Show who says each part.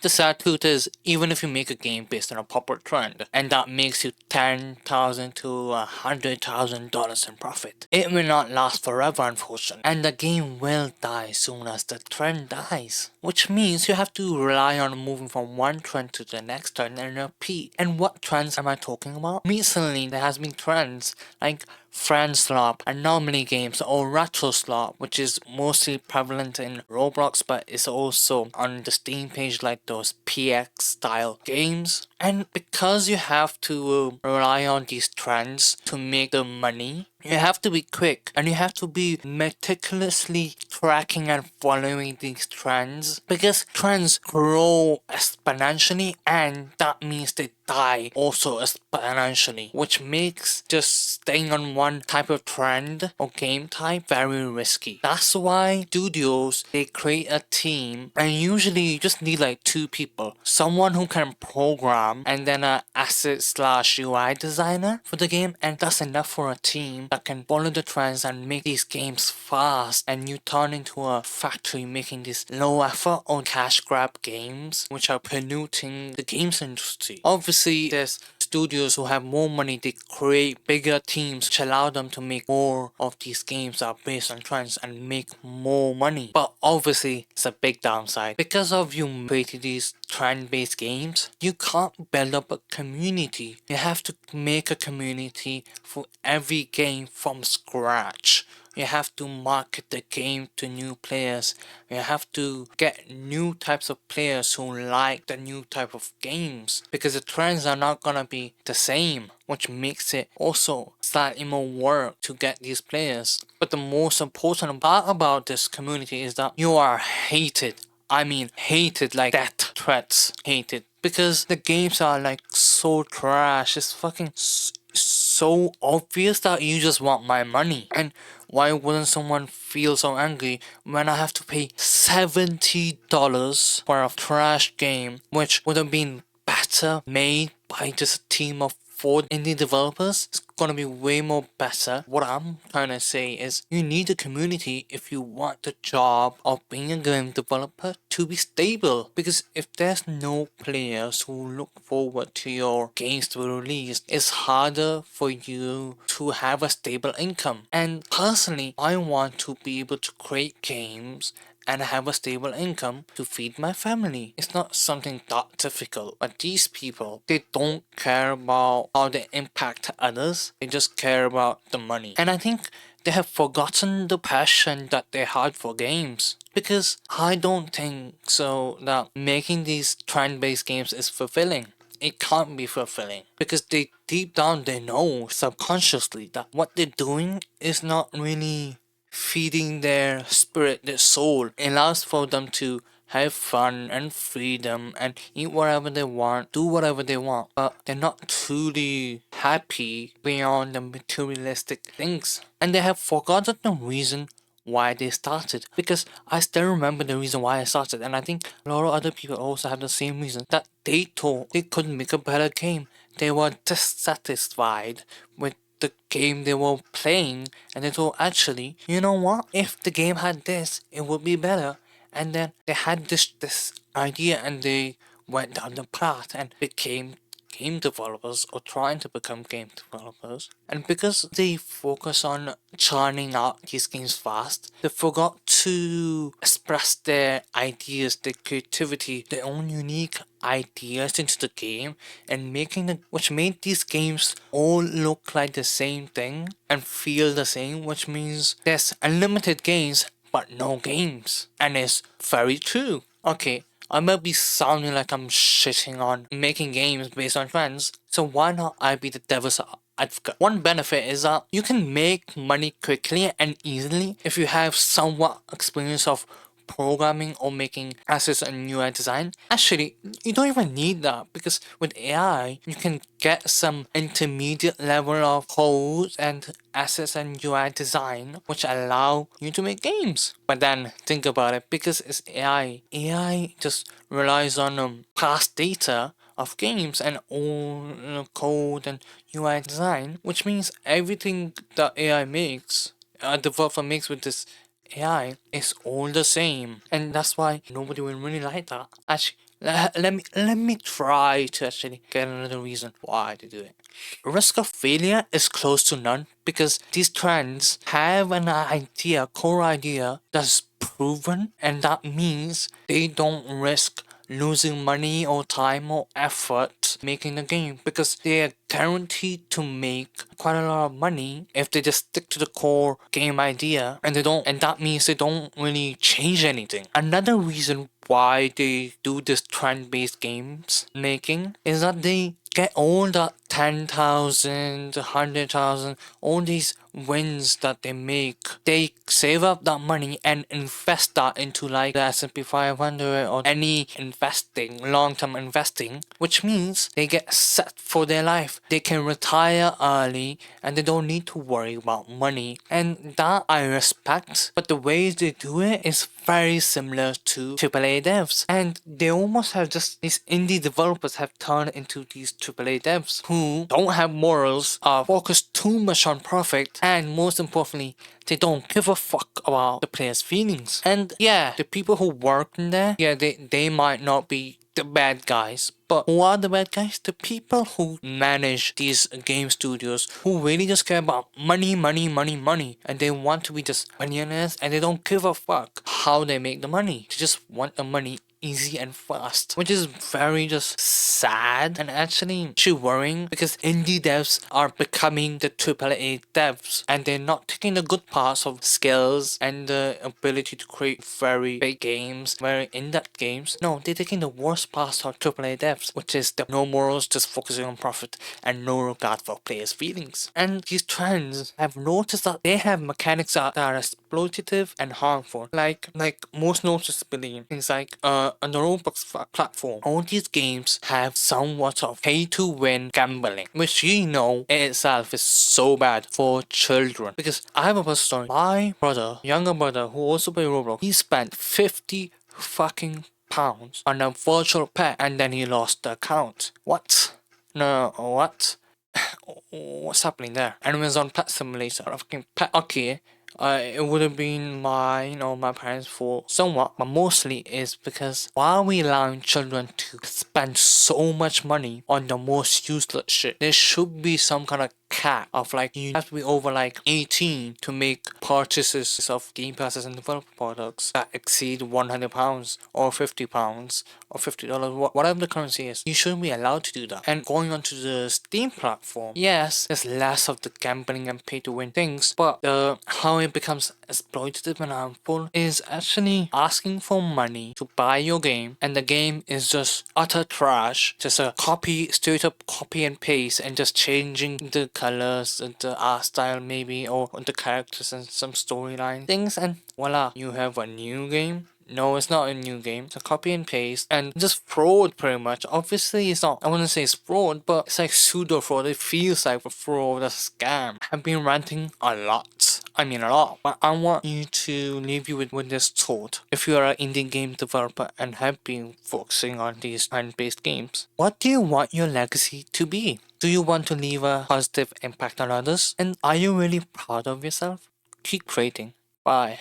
Speaker 1: The sad truth is, even if you make a game based on a popular trend, and that makes you $10,000 to $100,000 in profit, it will not last forever, unfortunately, and the game will die soon as the trend dies. Which means you have to rely on moving from one trend to the next trend and repeat. And what trends am I talking about? Recently, there has been trends like Friend Slop, Anomaly Games, or Retro Slop, which is mostly prevalent in Roblox but is also on the Steam page like those PX style games. And because you have to rely on these trends to make the money, you have to be quick and you have to be meticulously tracking and following these trends because trends grow exponentially and that means they die also exponentially, which makes just staying on one type of trend or game type very risky. That's why studios, they create a team and usually you just need like two people, someone who can program and then an asset slash UI designer for the game, and that's enough for a team that can follow the trends and make these games fast, and you turn into a factory making these low effort or cash grab games which are polluting the games industry. Obviously there's studios who have more money, they create bigger teams which allow them to make more of these games that are based on trends and make more money. But obviously it's a big downside. Because of you creating these trend-based games, you can't build up a community. You have to make a community for every game from scratch. You have to market the game to new players. You have to get new types of players who like the new type of games because the trends are not gonna be the same, which makes it also slightly more work to get these players. But the most important part about this community is that you are hated. I mean hated like death threats hated. Because the games are like so trash. It's fucking so obvious that you just want my money. And why wouldn't someone feel so angry when I have to pay $70 for a trash game which would have been better made by just a team of 4 indie developers? It's gonna be way more better. What I'm trying to say is you need a community if you want the job of being a game developer to be stable. Because if there's no players who look forward to your games to be released, it's harder for you to have a stable income. And personally, I want to be able to create games and have a stable income to feed my family. It's not something that difficult. But these people, they don't care about how they impact others. They just care about the money. And I think they have forgotten the passion that they had for games. Because I don't think so that making these trend-based games is fulfilling. It can't be fulfilling because they deep down they know subconsciously that what they're doing is not really feeding their spirit, their soul. It allows for them to have fun and freedom and eat whatever they want, do whatever they want, but they're not truly happy beyond the materialistic things. And they have forgotten the reason why they started, because I still remember the reason why I started, and I think a lot of other people also have the same reason, that they thought they couldn't make a better game. They were dissatisfied with the game they were playing, and they thought, actually, you know what, if the game had this it would be better. And then they had this idea and they went down the path and became game developers or trying to become game developers. And because they focus on churning out these games fast, they forgot to express their ideas, their creativity, their own unique ideas into the game, and making the which made these games all look like the same thing and feel the same, which means there's unlimited games but no games. And it's very true. Okay, I might be sounding like I'm shitting on making games based on trends, so why not I be the devil's advocate? One benefit is that you can make money quickly and easily if you have somewhat experience of programming or making assets and UI design. Actually, you don't even need that because with AI, you can get some intermediate level of code and assets and UI design which allow you to make games. But then think about it, because it's AI just relies on past data of games and all code and UI design, which means everything that AI makes, a developer makes with this AI is all the same, and that's why nobody will really like that. Actually, let me try to actually get another reason why to do it. Risk of failure is close to none because these trends have an idea, core idea that's proven, and that means they don't risk losing money or time or effort making the game because they are guaranteed to make quite a lot of money if they just stick to the core game idea, and that means they don't really change anything. Another reason why they do this trend-based games making is that they get all that 10,000, 100,000, all these wins that they make. They save up that money and invest that into like the S&P 500 or any investing, long-term investing, which means they get set for their life. They can retire early and they don't need to worry about money. And that I respect, but the ways they do it is very similar to AAA devs. And they almost have just these indie developers have turned into these AAA devs who don't have morals, are focused too much on profit, and most importantly, they don't give a fuck about the player's feelings. And yeah, the people who work in there, yeah, they might not be the bad guys, but who are the bad guys? The people who manage these game studios, who really just care about money, money, money, money, and they want to be just millionaires, and they don't give a fuck how they make the money. They just want the money easy and fast, which is very just sad and actually worrying because indie devs are becoming the AAA devs and they're not taking the good parts of skills and the ability to create very big games, very in-depth games. No, they're taking the worst parts of AAA devs, which is the no morals, just focusing on profit and no regard for players' feelings. And these trends have noticed that they have mechanics that are exploitative and harmful, like most noticeably things like on the Roblox platform, all these games have somewhat of pay-to-win gambling, which in itself is so bad for children. Because I have a personal story. My brother, younger brother, who also plays Roblox, he spent 50 fucking pounds on a virtual pet and then he lost the account. What? No, what? What's happening there? And it was on Pet Simulator. A fucking pet. Okay. It would have been my parents' fault somewhat, but mostly is because why are we allowing children to spend so much money on the most useless shit? There should be some kind of cap of like you have to be over like 18 to make purchases of game passes and developer products that exceed £100 or £50 or $50, whatever the currency is. You shouldn't be allowed to do that. And going onto the Steam platform, yes, there's less of the gambling and pay to win things, but how it becomes exploitative and harmful is actually asking for money to buy your game, and the game is just utter trash, just a straight up copy and paste, and just changing the colors and the art style maybe, or the characters and some storyline things, and voila, you have a new game. No, it's not a new game. It's a copy and paste and just fraud pretty much. Obviously, it's not, I wouldn't say it's fraud, but it's like pseudo fraud. It feels like a fraud, a scam. I've been ranting a lot. I mean a lot. But I want you to leave you with this thought. If you are an indie game developer and have been focusing on these time-based games, what do you want your legacy to be? Do you want to leave a positive impact on others? And are you really proud of yourself? Keep creating. Bye.